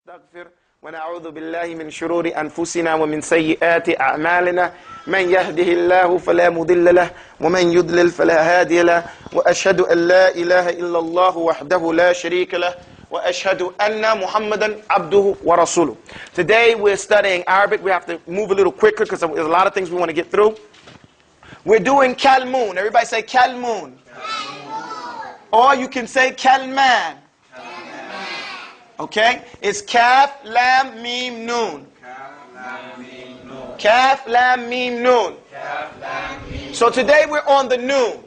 نستغفر ونعوذ بالله من شرور أنفسنا ومن سيئات أعمالنا من يهده الله فلا مضل له ومن يضلل فلا هادي له وأشهد أن لا إله إلا الله وحده لا شريك له وأشهد أن محمدا عبده ورسوله. Today we're studying Arabic. We have to move a little quicker because there's a lot of things we want to get through. We're doing Kalmoon. Everybody say Kalmoon. Or you can say Kalman. Okay? It's Kaf, Lam, Mim, Noon. Kaf, Lam, Mim, Noon. So today we're on the Noon.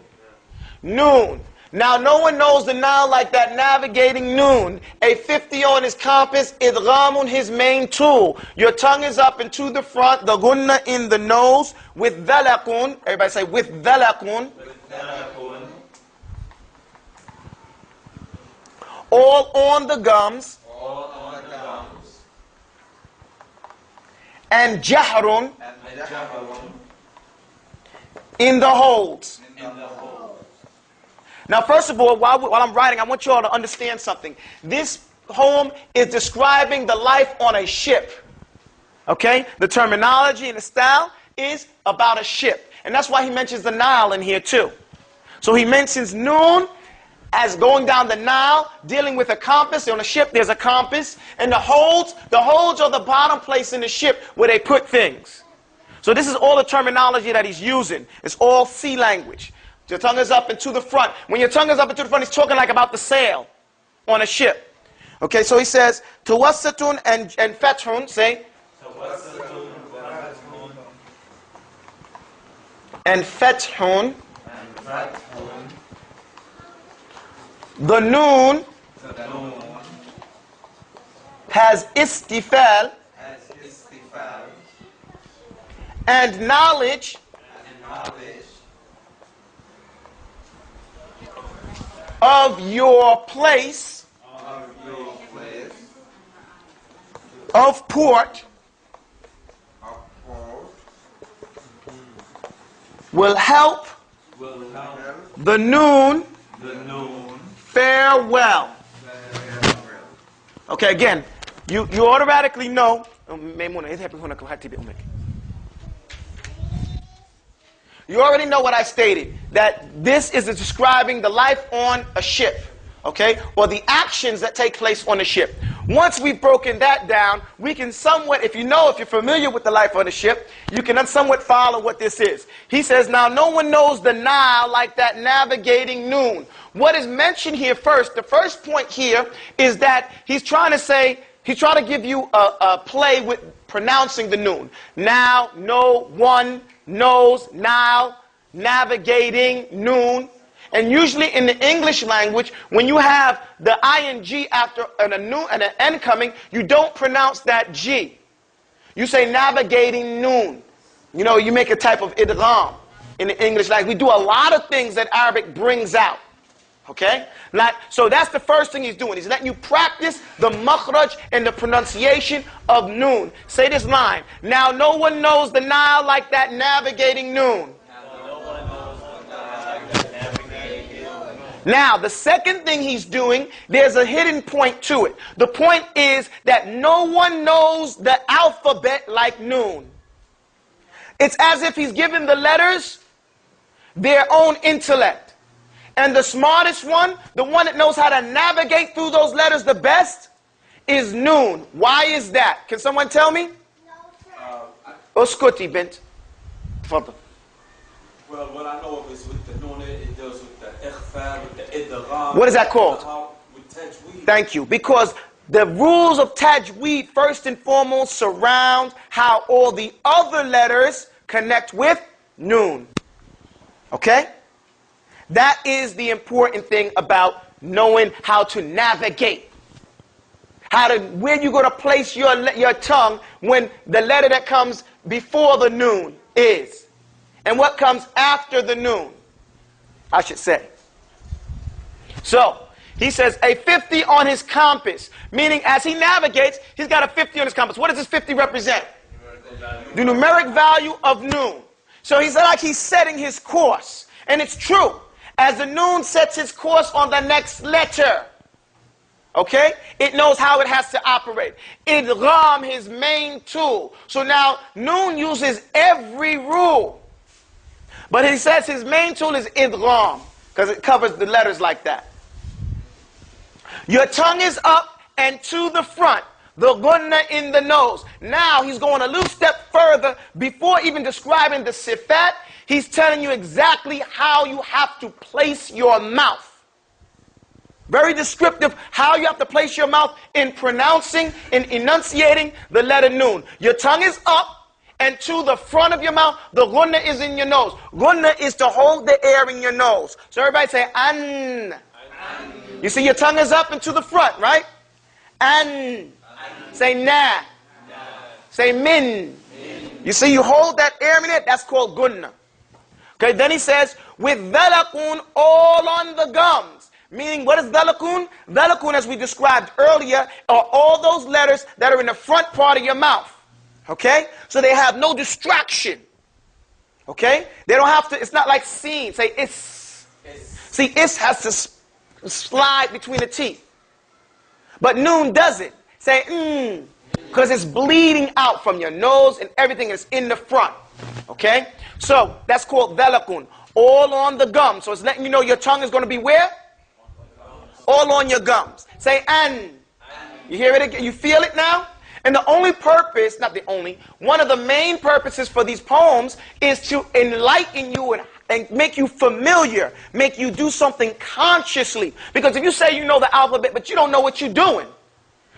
Noon. Now no one knows the noun like that navigating Noon. A 50 on his compass, idghamun his main tool. Your tongue is up and to the front, the gunna in the nose, with dhalakun. Everybody say with dhalakun. All on the gums. And jahrun in the holds. Now first of all, while I'm writing, I want you all to understand something. This poem is describing the life on a ship. Okay? The terminology and the style is about a ship. And that's why he mentions the Nile in here too. So he mentions Noon as going down the Nile, dealing with a compass. On a ship, there's a compass. And the holds are the bottom place in the ship where they put things. So this is all the terminology that he's using. It's all sea language. Your tongue is up and to the front. When your tongue is up and to the front, he's talking like about the sail on a ship. Okay, so he says, Tawassatun and Fathun, say. And Fathun. The Noon has istifal and knowledge of your place of port will help the Noon farewell. Okay, again, you automatically know. You already know what I stated, that this is describing the life on a ship, okay, or the actions that take place on a ship. Once we've broken that down, we can somewhat, if you're familiar with the life on a ship, you can somewhat follow what this is. He says, now no one knows the Nile like that navigating Noon. What is mentioned here first, the first point here is that he's trying to give you a play with pronouncing the Noon. Now, no one knows, now, navigating, Noon. And usually in the English language, when you have the ing after an N coming, you don't pronounce that G. You say navigating Noon. You know, you make a type of idgham in the English language. We do a lot of things that Arabic brings out. Okay? So that's the first thing he's doing. He's letting you practice the makhraj and the pronunciation of Noon. Say this line. Now no one knows the Nile like that navigating Noon. Now, the second thing he's doing, there's a hidden point to it. The point is that no one knows the alphabet like Noon. It's as if he's given the letters their own intellect. And the smartest one, the one that knows how to navigate through those letters the best, is Noon. Why is that? Can someone tell me? Uskuti bint. Tafadhal. Well, what I know of is with the Noon, it deals with the ikhfa, with the idgham. What is that called? With tajweed. Thank you. Because the rules of tajweed, first and foremost, surround how all the other letters connect with Noon. Okay? That is the important thing about knowing how to navigate. Where you're going to place your tongue when the letter that comes before the Noon is. And what comes after the Noon, I should say. So, he says a 50 on his compass. Meaning as he navigates, he's got a 50 on his compass. What does this 50 represent? The numeric value of Noon. So he's like he's setting his course. And it's true. As the Noon sets his course on the next letter, Okay? It knows how it has to operate. Idgham, his main tool. So now, Noon uses every rule. But he says his main tool is idgham, because it covers the letters like that. Your tongue is up and to the front. The gunna in the nose. Now he's going a little step further. Before even describing the sifat, he's telling you exactly how you have to place your mouth. Very descriptive how you have to place your mouth in pronouncing, in enunciating the letter Noon. Your tongue is up and to the front of your mouth. The gunna is in your nose. Gunna is to hold the air in your nose. So everybody say an. You see your tongue is up and to the front, right? An. Say na. Say min. You see, you hold that air in it, that's called gunna. Okay, then he says, with dhalakun all on the gums. Meaning, what is dhalakun? Dhalakun, as we described earlier, are all those letters that are in the front part of your mouth. Okay? So they have no distraction. Okay? They don't have to, it's not like seen. Say is. See, is has to slide between the teeth. But Noon doesn't. Say because it's bleeding out from your nose and everything is in the front. Okay? So that's called dhalakun. All on the gums. So it's letting you know your tongue is going to be where? All on your gums. Say an. You hear it again? You feel it now? And the only purpose, not the only, one of the main purposes for these poems is to enlighten you and make you familiar, make you do something consciously. Because if you say you know the alphabet, but you don't know what you're doing,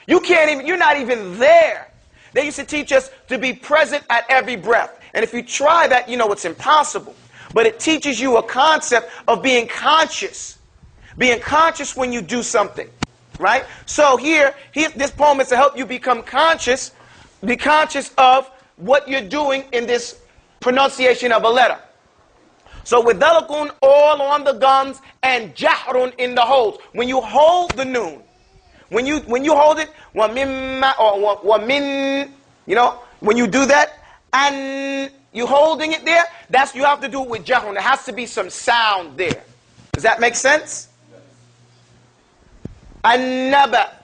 you can't even, you're not even there. They used to teach us to be present at every breath. And if you try that, you know it's impossible. But it teaches you a concept of being conscious. Being conscious when you do something. Right? So here, this poem is to help you become conscious. Be conscious of what you're doing in this pronunciation of a letter. So with dhalakun all on the gums and jahrun in the holds. When you hold the noon, when you hold it, wa mimma or wa min, you know, when you do that, and you holding it there, that's you have to do it with jahrun. There has to be some sound there. Does that make sense? An-naba,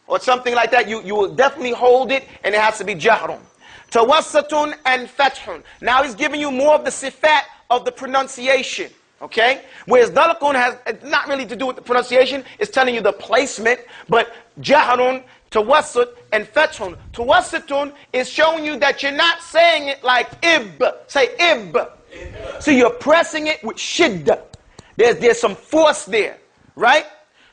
or something like that, you will definitely hold it, and it has to be jahrun. Tawassatun and fathun. Now he's giving you more of the sifat of the pronunciation, okay? Whereas dhalakun has not really to do with the pronunciation, it's telling you the placement, but jahrun, tawassut, and fathun. Tawassatun is showing you that you're not saying it like ib. Say ib. So you're pressing it with shidda. There's some force there, right?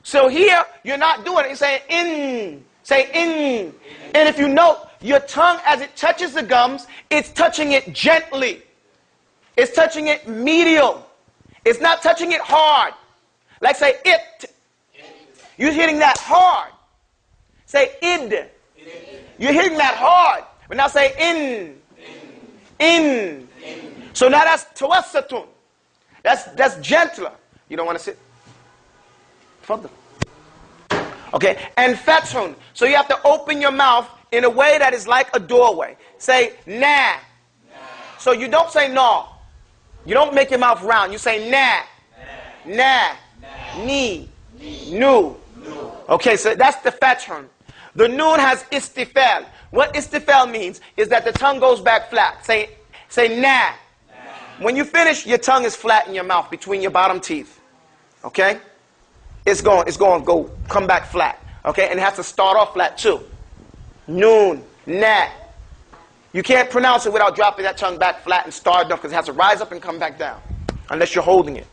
So here, you're not doing it. You're saying in. Say in. And if you note, your tongue, as it touches the gums, it's touching it gently. It's touching it medial. It's not touching it hard. Like say it. You're hitting that hard. Say id. You're hitting that hard. But now say in. In. So now that's tawassatun. That's gentler. You don't want to sit? Okay, and fathun. So you have to open your mouth in a way that is like a doorway. Say nah. So you don't say no. You don't make your mouth round. You say nah. Nah. Ni. Nu. Okay, so that's the fathun. The noon has istifal. What istifal means is that the tongue goes back flat. Say nah. When you finish, your tongue is flat in your mouth between your bottom teeth. Okay? It's going to come back flat. Okay? And it has to start off flat too. Noon, nah. You can't pronounce it without dropping that tongue back flat and start off because it has to rise up and come back down. Unless you're holding it.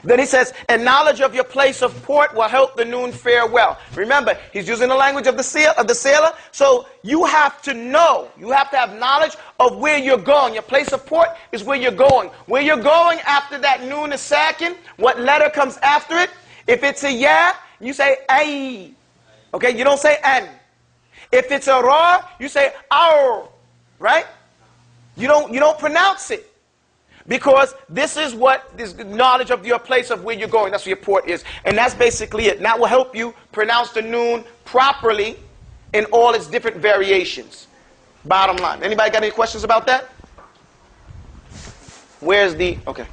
Then he says, and knowledge of your place of port will help the noon fare well. Remember, he's using the language of the sailor. So you have to know, you have to have knowledge of where you're going. Your place of port is where you're going. Where you're going after that noon is sakin, what letter comes after it? If it's a ya, you say ay. Okay, you don't say an. If it's a ra, you say aur. Right? You don't pronounce it. Because this is what this knowledge of your place of where you're going. That's where your port is. And that's basically it. And that will help you pronounce the noon properly in all its different variations. Bottom line. Anybody got any questions about that? Where's the... Okay.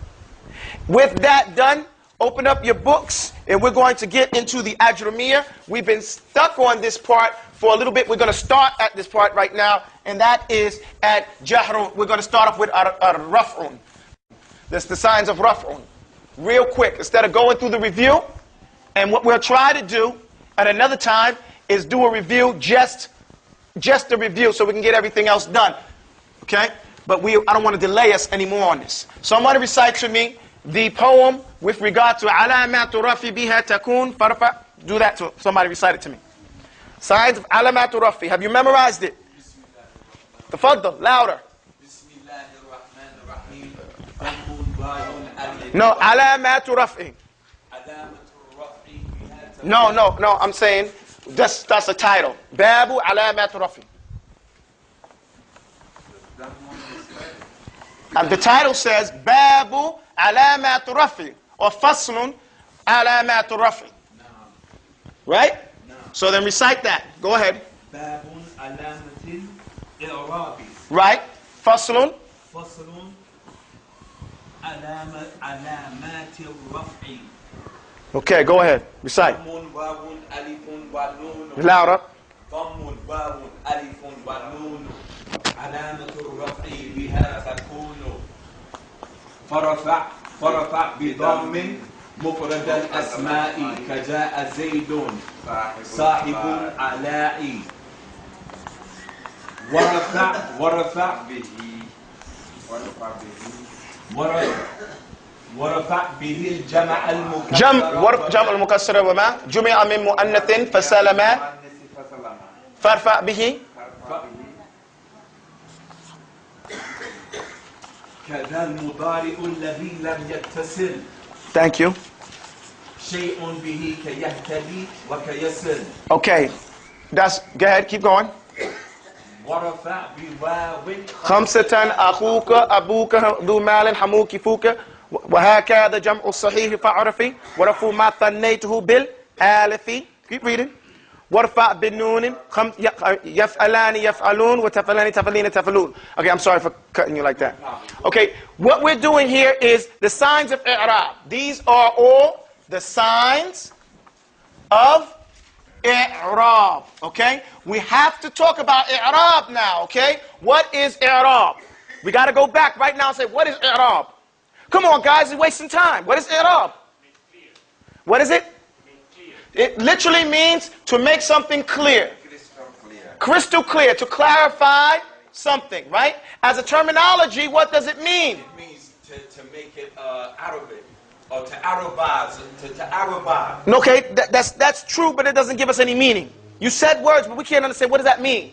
With that done, open up your books, and we're going to get into the Ajrumiyya. We've been stuck on this part for a little bit. We're going to start at this part right now, and that is at Jahrun. We're going to start off with Raf'un. That's the signs of Raf'un. Real quick, instead of going through the review, and what we'll try to do at another time is do a review, just a review, so we can get everything else done. Okay? But I don't want to delay us anymore on this. Somebody recite to me the poem with regard to Alamatu Rafi biha takun farfa. Do that to somebody recite it to me. Signs of Alamatu Rafi. Have you memorized it? Tafaddal, louder. No, Alamatu Rafi. No, I'm saying that's a title. Babu Alamatu Rafi. And the title says Babu Alamatu Rafi, or Faslun Alamatu Rafi. Right? So then recite that. Go ahead. Babun Alamatil I'rabi. Right? Faslun. Faslun Alamatil Raf'i. Okay, go ahead. Recite. Dammun Wawun Alifun wa Nun. Louder. Dammun Wawun Alifun wa Nun. Alamatul Raf'i biha takunu. فرفع بضم مفرد الأسماء كجاء زيد صاحب علاء ورفع به الجمع المكسر جمع المكسر وما جمع من مؤنث فسلم فارفع به كذا المضارع الذي لم يتصل. Thank you. شيء به كيهتدي وكيصل. Okay, go ahead, keep going. ورفع بواو خمسة أخوك أبوك ذو مال حموك فوك وهكذا جمع الصحيح فعرفي ورفع ما ثنيته بالآلف. Keep reading. ورفع بالنون يفعلان يفعلون وتفعلان تفعلين تفعلون. Okay, I'm sorry for cutting you like that. Okay, what we're doing here is the signs of i'rab. These are all the signs of i'rab. Okay, we have to talk about i'rab now. Okay, what is i'rab? We got to go back right now and say, what is i'rab? Come on, guys, you're wasting time. What is i'rab? What is it? It literally means to make something clear. Crystal clear, to clarify something, right? As a terminology, what does it mean? It means to make it Arabic, or to Arabize, to Arabize. Okay, that's true, but it doesn't give us any meaning. You said words, but we can't understand. What does that mean?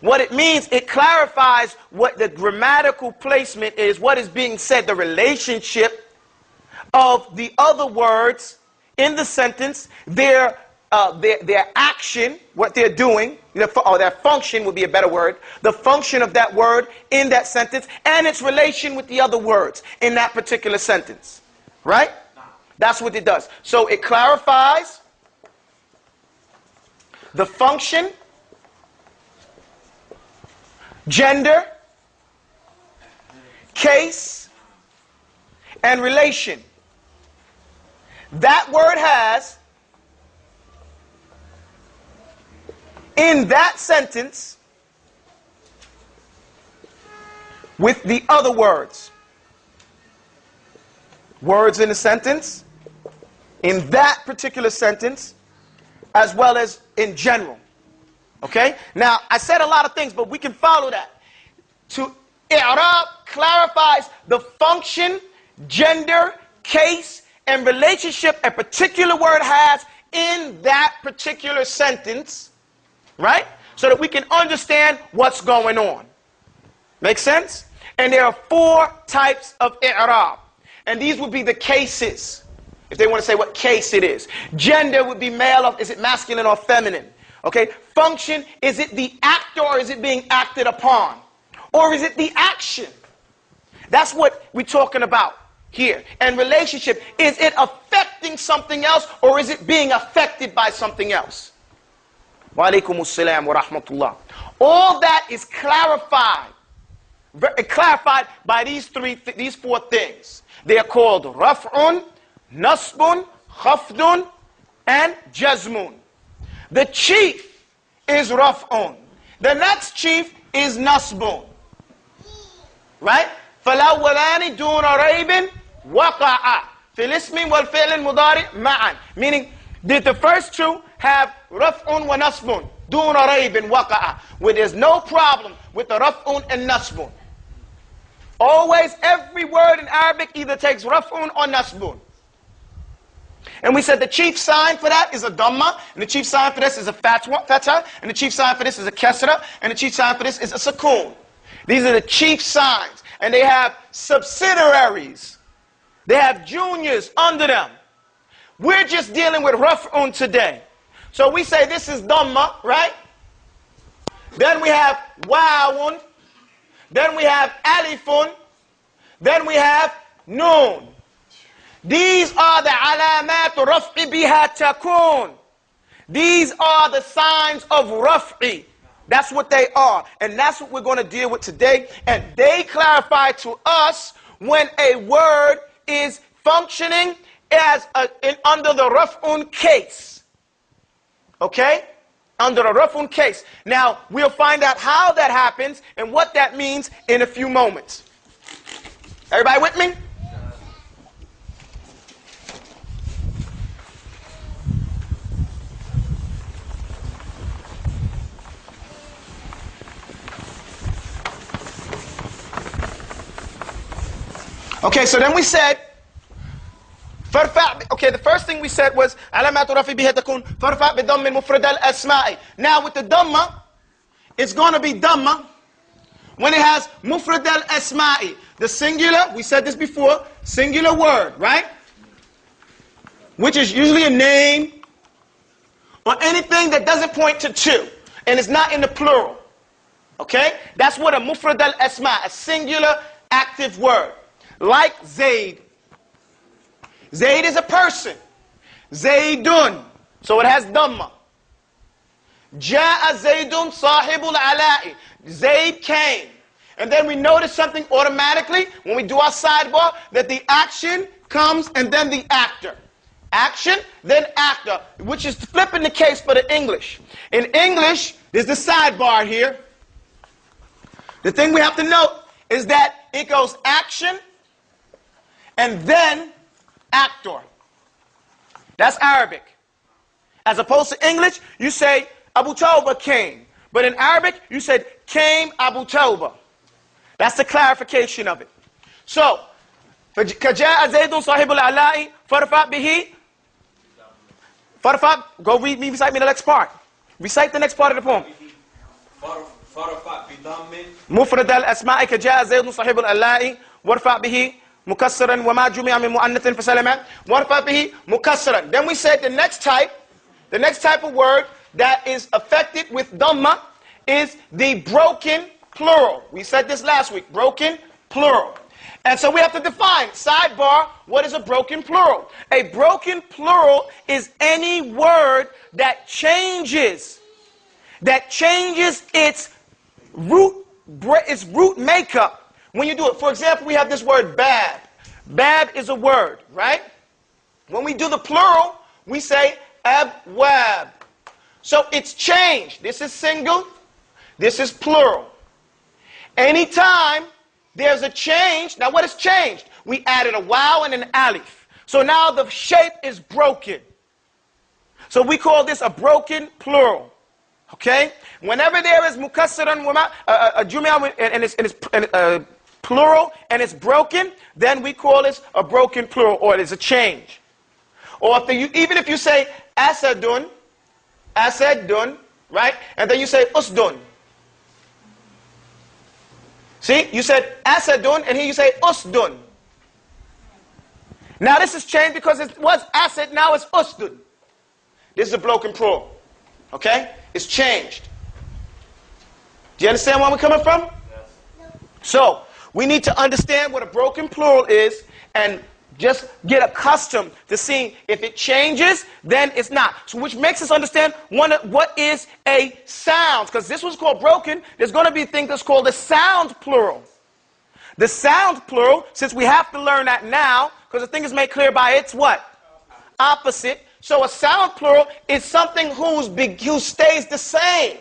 What it means, it clarifies what the grammatical placement is, what is being said, the relationship of the other words in the sentence, their action, what they're doing, or their function would be a better word, the function of that word in that sentence, and its relation with the other words in that particular sentence. Right? That's what it does. So it clarifies the function, gender, case, and relation that word has in that sentence with the other words. Words in the sentence, in that particular sentence, as well as in general. Okay? Now, I said a lot of things, but we can follow that. To i'rab clarifies the function, gender, case, and relationship a particular word has in that particular sentence, right? So that we can understand what's going on. Make sense? And there are 4 types of i'rab. And these would be the cases, if they want to say what case it is. Gender would be male, or is it masculine or feminine? Okay? Function, is it the actor or is it being acted upon? Or is it the action? That's what we're talking about here. And relationship, is it affecting something else or is it being affected by something else? Wa alaikum assalam wa rahmatullah. All that is clarified by these 4 things. They are called raf'un, nasbun, khafdun, and jazmun. The chief is raf'un. The next chief is nasbun. Right? فَالْأَوَّلَانِ دُونَ رَيْبٍ وَقَعَ فِي الْإِسْمِ وَالْفِعْلِ الْمُضَارِعِ مَعًا. Meaning, did the first two have raf'un wa nasbun? دُونَ رَيْبٍ وَقَعَ. Where there's no problem with the raf'un and nasbun. Always, every word in Arabic either takes raf'un or nasbun. And we said the chief sign for that is a dhamma, and the chief sign for this is a fatha, and the chief sign for this is a kasra, and the chief sign for this is a sukoon. These are the chief signs, and they have subsidiaries. They have juniors under them. We're just dealing with raf'un today. So we say this is dhamma, right? Then we have wawun. Then we have alifun. Then we have noon. These are the alamat raf'i biha takun. These are the signs of raf'i. That's what they are. And that's what we're going to deal with today. And they clarify to us when a word is functioning as under the raf'un case. Okay? Under a raf'un case. Now, we'll find out how that happens and what that means in a few moments. Everybody with me? Okay, so then we said, okay, the first thing we said was, علامات رفع بها تكون فرفع بضم المفرد الأسماء. Now with the dhamma, it's going to be dhamma when it has mufrad al-asma'i. The singular, we said this before, singular word, right? Which is usually a name or anything that doesn't point to two and is not in the plural. Okay? That's what a mufrad al-asma', a singular active word. Like Zayd. Zayd is a person. Zaydun. So it has dhamma. Ja'a Zaydun sahibul ala'i. Zayd came. And then we notice something automatically when we do our sidebar, that the action comes and then the actor. Action, then actor, which is flipping the case for the English. In English, there's the sidebar here. The thing we have to note is that it goes action and then actor. That's Arabic. As opposed to English, you say Abu Tawbah came. But in Arabic, you said came Abu Tawbah. That's the clarification of it. So, كَجَاءَ زَيْدٌ صَاحِبُ الْعَلَاءِ فَرْفَعْ بِهِ Farfa, go read me, recite me the next part. Recite the next part of the poem. مفرد الأسماء كجاء زيد صاحب الألاء وارفع به مكسرا وما جمع من مؤنث فسلما وارفع به مكسرا. Then we said the next type of word that is affected with dhamma is the broken plural. We said this last week, broken plural. And so we have to define, sidebar, what is a broken plural? A broken plural is any word that changes its root makeup when you do it. For example, we have this word bad. Bad is a word, right? When we do the plural, we say abwab. So it's changed. This is single, this is plural. Anytime there's a change, now what has changed? We added a waw and an alif. So now the shape is broken. So we call this a broken plural. Okay? Whenever there is mukassaran a jum'a and it's plural and it's broken, then we call this a broken plural, or it is a change. Or even if you say asadun, right? And then you say usdun. See, you said asadun, and here you say usdun. Now this is changed because it was asad, now it's usdun. This is a broken plural. Okay? It's changed. Do you understand where we're coming from? Yes. So, we need to understand what a broken plural is and just get accustomed to seeing if it changes, then it's not. So which makes us understand what is a sound. Because this was called broken, there's going to be a thing that's called a sound plural. The sound plural, since we have to learn that now, because the thing is made clear by its what? Opposite. So a sound plural is something who stays the same.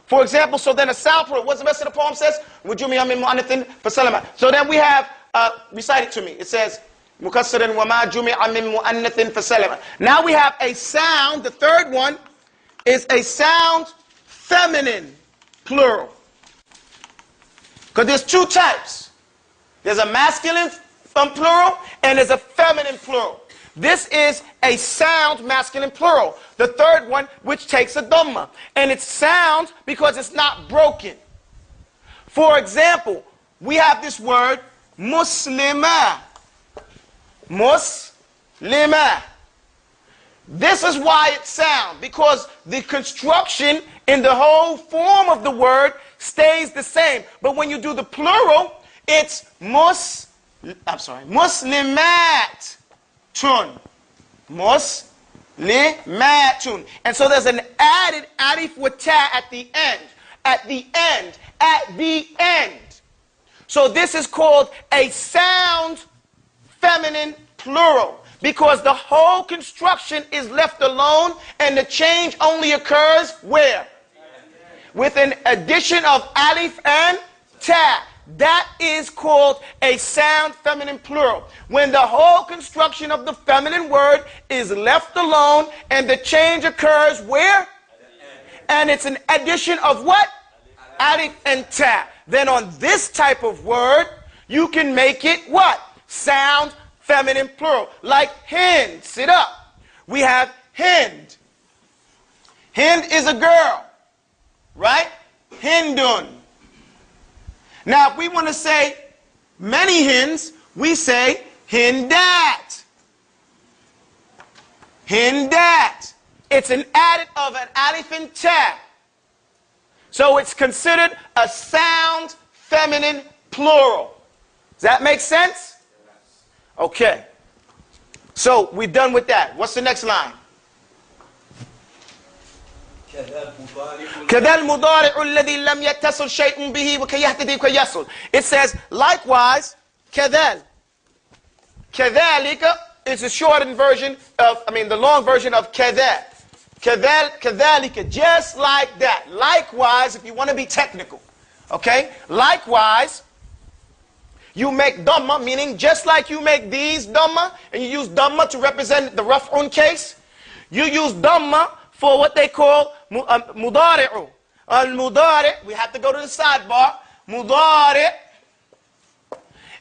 For example, so then a sound plural, what's the rest of the poem says? So then we have, recite it to me. It says, now we have a sound, the third one is a sound feminine plural. Because there's two types. There's a masculine plural and there's a feminine plural. This is a sound masculine plural. The third one, which takes a dhamma. And it's sound because it's not broken. For example, we have this word, muslimah. Muslimah. This is why it's sound, because the construction in the whole form of the word stays the same. But when you do the plural, it's muslimat. Muslimatun. And so there's an added alif with ta at the end. At the end. At the end. So this is called a sound feminine plural, because the whole construction is left alone and the change only occurs where? With an addition of alif and ta. That is called a sound feminine plural. When the whole construction of the feminine word is left alone and the change occurs where? And it's an addition of what? Alif and ta. Then on this type of word, you can make it what? Sound feminine plural. Like Hind, sit up. We have Hind. Hind is a girl, right? Hindun. Now, if we want to say many Hinds, we say Hindat. Hindat. It's an added of an alif and ta. So it's considered a sound feminine plural. Does that make sense? Okay. So we're done with that. What's the next line? كذا المضارع الذي لم يتصل شيء به وكي يهتدي وكي يصل. It says, likewise, كذل. كذلك is a shortened version of, the long version of كذا. كذلك, just like that. Likewise, if you want to be technical, okay? Likewise, you make dhamma, meaning just like you make these dhamma, and you use dhamma to represent the raf'un case, you use dhamma for what they call mudari'u. Al-mudari', we have to go to the sidebar. Mudari'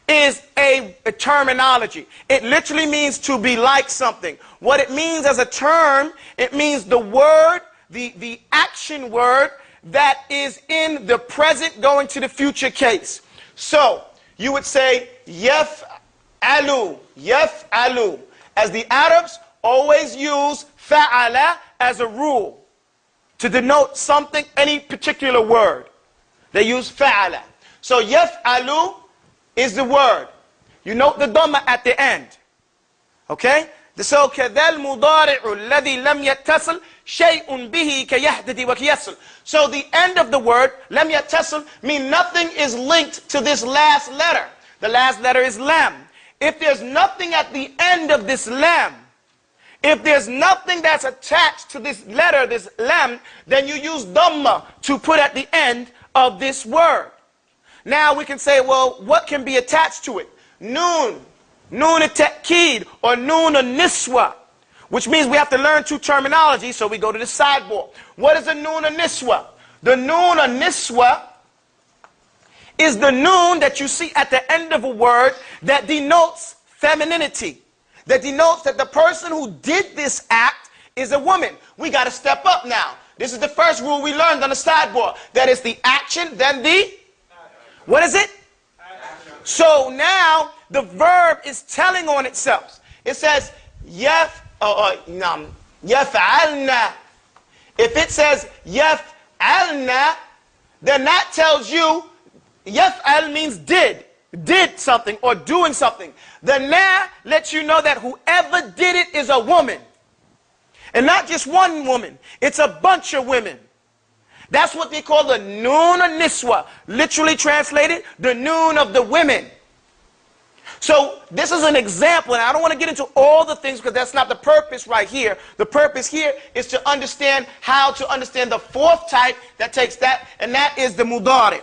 is a terminology. It literally means to be like something. What it means as a term, it means the word, the action word that is in the present going to the future case. So, you would say, yaf'alu, yaf'alu. As the Arabs always use fa'ala as a rule to denote something, any particular word. They use fa'ala. So yaf'alu is the word. You note the dhamma at the end. Okay? So كَذَا الْمُضَارِعُ الَّذِي لَمْ يَتَّصِلْ شَيْءٌ بِهِ كَيَهْتَدِي وَكَيَصِلْ. So the end of the word, لَمْ يَتَّصِلْ, means nothing is linked to this last letter. The last letter is lam. If there's nothing at the end of this lam, if there's nothing that's attached to this letter, this lam, then you use dhamma to put at the end of this word. Now we can say, well, what can be attached to it? Noon, noon at-ta'keed, or noon al-niswa, which means we have to learn two terminologies, so we go to the sideboard. What is a noon al-niswa? The noon al-niswa is the noon that you see at the end of a word that denotes femininity, that denotes that the person who did this act is a woman. We got to step up now. This is the first rule we learned on the sideboard. That is the action, then the... What is it? So now the verb is telling on itself. It says, yaf'alna. If it says yaf'alna, then that tells you yaf'al means did something or doing something. The na lets you know that whoever did it is a woman. And not just one woman. It's a bunch of women. That's what they call the noon or niswa. Literally translated, the noon of the women. So this is an example, and I don't want to get into all the things because that's not the purpose right here. The purpose here is to understand how to understand the fourth type that takes that, and that is the mudari.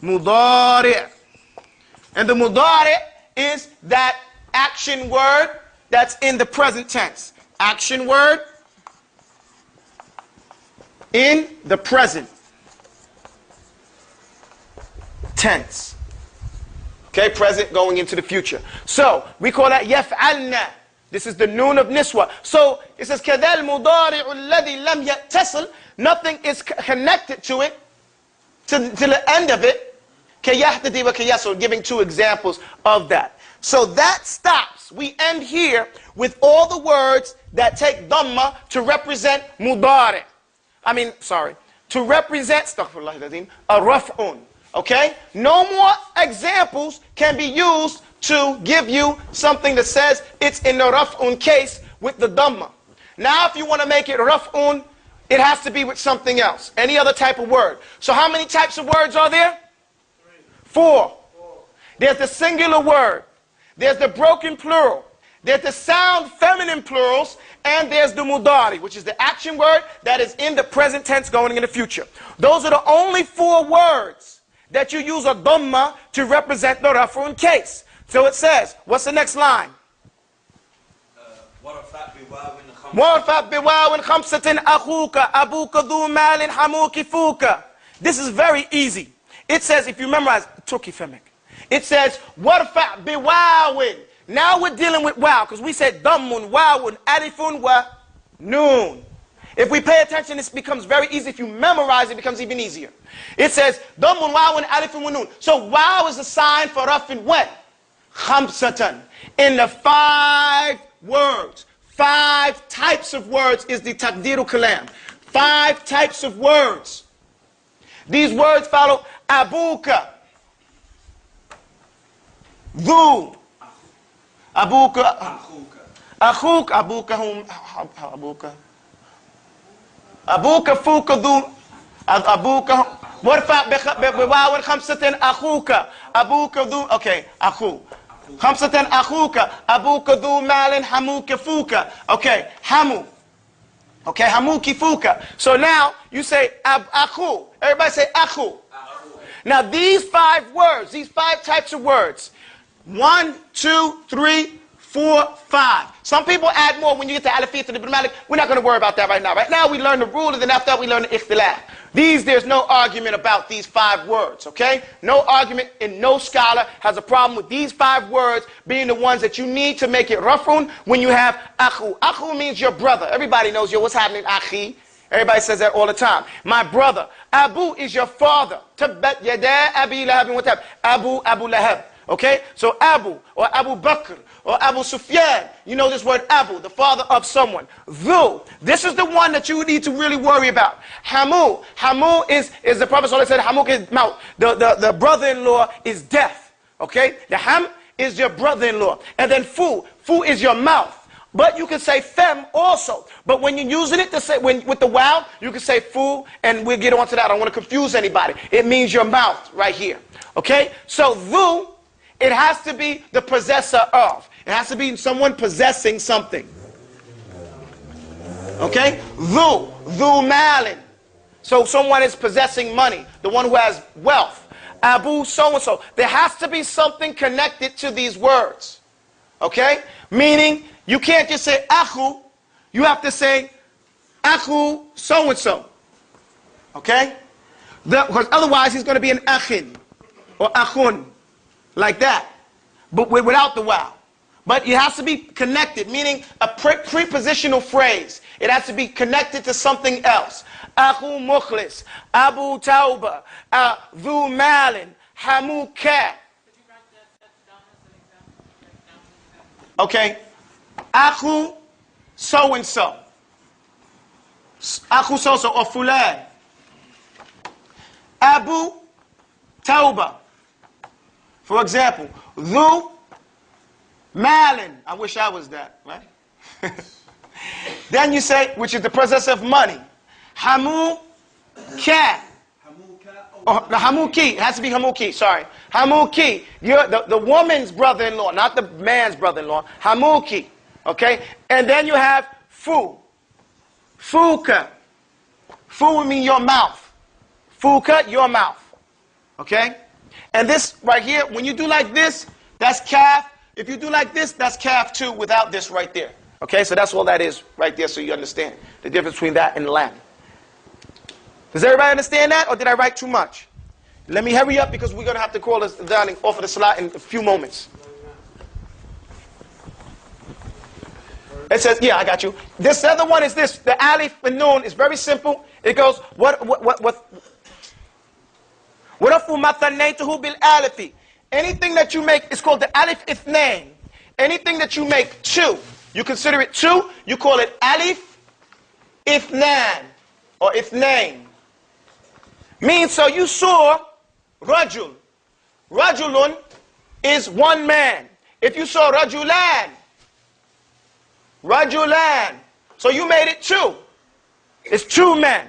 Mudari. And the mudari is that action word that's in the present tense. Action word in the present tense. Okay, present going into the future. So we call that yaf'alna. This is the noon of niswa. So it says كَذَا الْمُضَارِعُ الَّذِي لَمْ يَتَّصِلْ. Nothing is connected to it, to the end of it. كَيَحْتَدِي وَكَيَسُلْ. Giving two examples of that. So that stops. We end here with all the words that take dhamma to represent mudari. To represent, astaghfirullah, a raf'un. Okay? No more examples can be used to give you something that says it's in the raf'un case with the dhamma. Now if you want to make it raf'un, it has to be with something else. Any other type of word. So how many types of words are there? 4. There's the singular word. There's the broken plural. There's the sound feminine plurals. And there's the mudari, which is the action word that is in the present tense going in the future. Those are the only 4 words that you use a dhamma to represent the raf'un case. So it says, what's the next line? وَرْفَعْ بِوَاوٍ خَمْسَةٍ أَخُوكَ أَبُوكَ ذُو مَالٍ حَمُوكِ فُوكَ. This is very easy. It says, if you memorize, Turki Femek. It says, وَرْفَعْ بِوَاوٍ. Now we're dealing with wow, because we said dhammun, wawun, alifun, wa noon. If we pay attention, this becomes very easy. If you memorize, it becomes even easier. It says, dhammun, wawun, alifun, wa noon. So wow is a sign for rafin when? Khamsatan. In the 5 words, 5 types of words is the takdiru kalam. 5 types of words. These words follow abuka, dhu, abuka, akhuk, abuka, abuka, abuka, fuka, dhu, abuka, warfa biwaw khamsatan akhuka, abuka, dhu, okay, akhu. Khamsatan akhuka, abuka, dhu malin, hamuka, fuka. Okay, hamu. Okay, hamuki, fuka. So now you say akhu. Everybody say akhu. Now these 5 words, these 5 types of words, 1, 2, 3, 4, 5. Some people add more when you get to alifiyat and ibn Malik. We're not going to worry about that right now. Right now we learn the rule, and then after that we learn the ikhtilaf. There's no argument about these 5 words, okay? No argument, and no scholar has a problem with these 5 words being the ones that you need to make it raf'un when you have akhu. Akhu means your brother. Everybody knows, yo, what's happening, akhi? Everybody says that all the time. My brother. Abu is your father. Tabbat yada abi lahab wa tab. Abu Lahab. Okay? So Abu or Abu Bakr or Abu Sufyan. You know this word Abu, the father of someone. Dhu. This is the one that you need to really worry about. Hamu. Hamu is the Prophet said, Hamuk is mouth. The brother-in-law is death. Okay? The ham is your brother-in-law. And then Fu. Fu is your mouth. But you can say fem also. But when you're using it to say with the wow, you can say fu, and we'll get on to that. I don't want to confuse anybody. It means your mouth right here. Okay? So dhu, it has to be the possessor of. It has to be someone possessing something. Okay? Dhu malin. So someone is possessing money. The one who has wealth. Abu so-and-so. There has to be something connected to these words. Okay? Meaning, you can't just say akhu, you have to say akhu so-and-so. Okay? Because otherwise he's going to be an akhin or akhun, like that, but without the wow. But it has to be connected, meaning a prepositional phrase. It has to be connected to something else. Akhu mukhlis, Abu Tauba, Dhu malin, Hamu kat. Okay? Akhu so-and-so. Akhu so-and-so or fulan. Abu Tauba. For example, Dhu malin. I wish I was that, right? Then you say, which is the possessor of money. Hamu ka. Oh, the Hamuki. It has to be Hamuki. Sorry. Hamuki. You're the woman's brother-in-law, not the man's brother-in-law. Hamuki. Okay? And then you have Fu. Fuka. Fu would mean your mouth. Fuka, your mouth. Okay? And this right here, when you do like this, that's calf. If you do like this, that's calf too without this right there. Okay? So that's all that is right there so you understand the difference between that and Latin. Does everybody understand that, or did I write too much? Let me hurry up because we're going to have to call this down and offer the salat in a few moments. It says, yeah, I got you. This other one is this. The alif and noon is very simple. It goes, anything that you make is called the alif ithnain. Anything that you make two, you consider it two, you call it alif ithnan or ithnain. Means, so you saw rajul. Rajulun is one man. If you saw rajulan, rajulan, so you made it two. It's two men.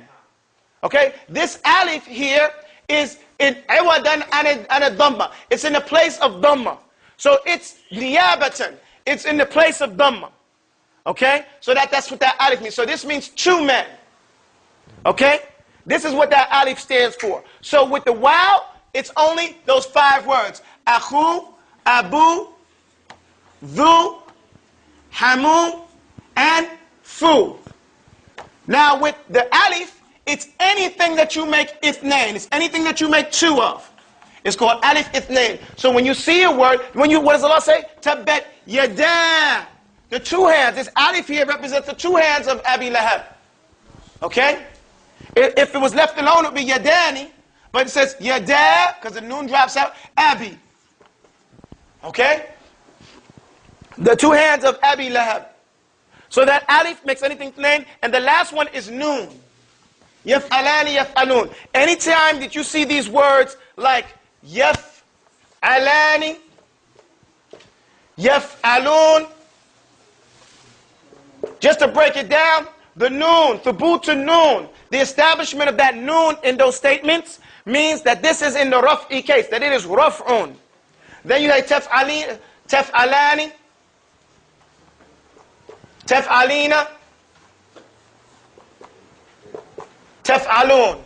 Okay? This alif here is in iwadan and a dhamma. It's in the place of dhamma. So it's niyabatan. It's in the place of dhamma. Okay? So that's what that alif means. So this means two men. Okay? This is what that alif stands for. So with the wow, it's only those 5 words. Akhu, abu, dhu, hamu, and fu. Now with the alif, it's anything that you make ithnain. It's anything that you make two of. It's called alif ithnain. So when you see a word, what does Allah say? Tabbat yada. The two hands. This alif here represents the two hands of Abi Lahab. Okay? If it was left alone, it would be yadani. But it says yada, because the noon drops out, Abi. Okay? The two hands of Abi Lahab. So that alif makes anything plain. And the last one is noon. Yaf'alani yaf'alun. Anytime that you see these words like yaf'alani, yaf'alun, just to break it down, the noon, thubutu noon, the establishment of that noon in those statements means that this is in the raf'i case, that it is raf'un. Then you have taf'alani, taf'alina, taf'alun.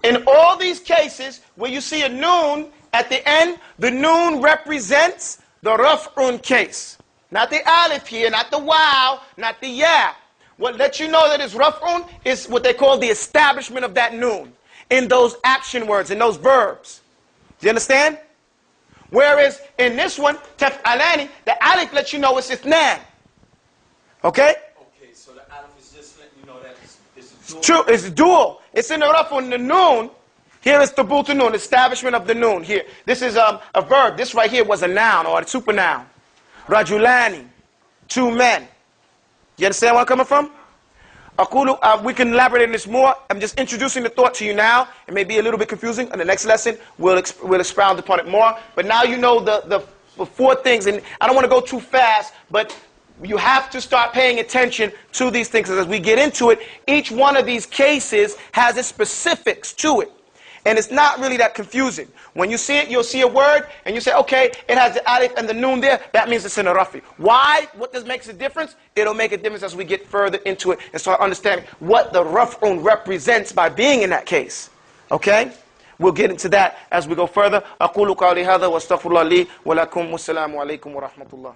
In all these cases where you see a noon at the end, the noon represents the raf'un case. Not the alif here, not the wow, not the ya. What lets you know that it's raf'un is what they call the establishment of that noon in those action words, in those verbs. Do you understand? Whereas in this one, taf'alani, the alif lets you know it's ithnan. Okay? Okay, so the alif is just letting you know that it's dual. True, it's dual. It's in the raf'un, the noon. Here is thubutu noon, establishment of the noon. Here, this is a verb. This right here was a noun or a super noun. Rajulani, two men. You understand where I'm coming from? We can elaborate on this more. I'm just introducing the thought to you now. It may be a little bit confusing. In the next lesson, we'll expound upon it more. But now you know the 4 things. And I don't want to go too fast, but you have to start paying attention to these things. As we get into it, each one of these cases has its specifics to it. And it's not really that confusing. When you see it, you'll see a word, and you say, okay, it has the alif and the noon there. That means it's in a rafi. Why? What makes a difference? It'll make a difference as we get further into it and start understanding what the raf'un represents by being in that case. Okay? We'll get into that as we go further. أقول قولي هذا واستغفر الله لي ولكم والسلام عليكم ورحمة الله.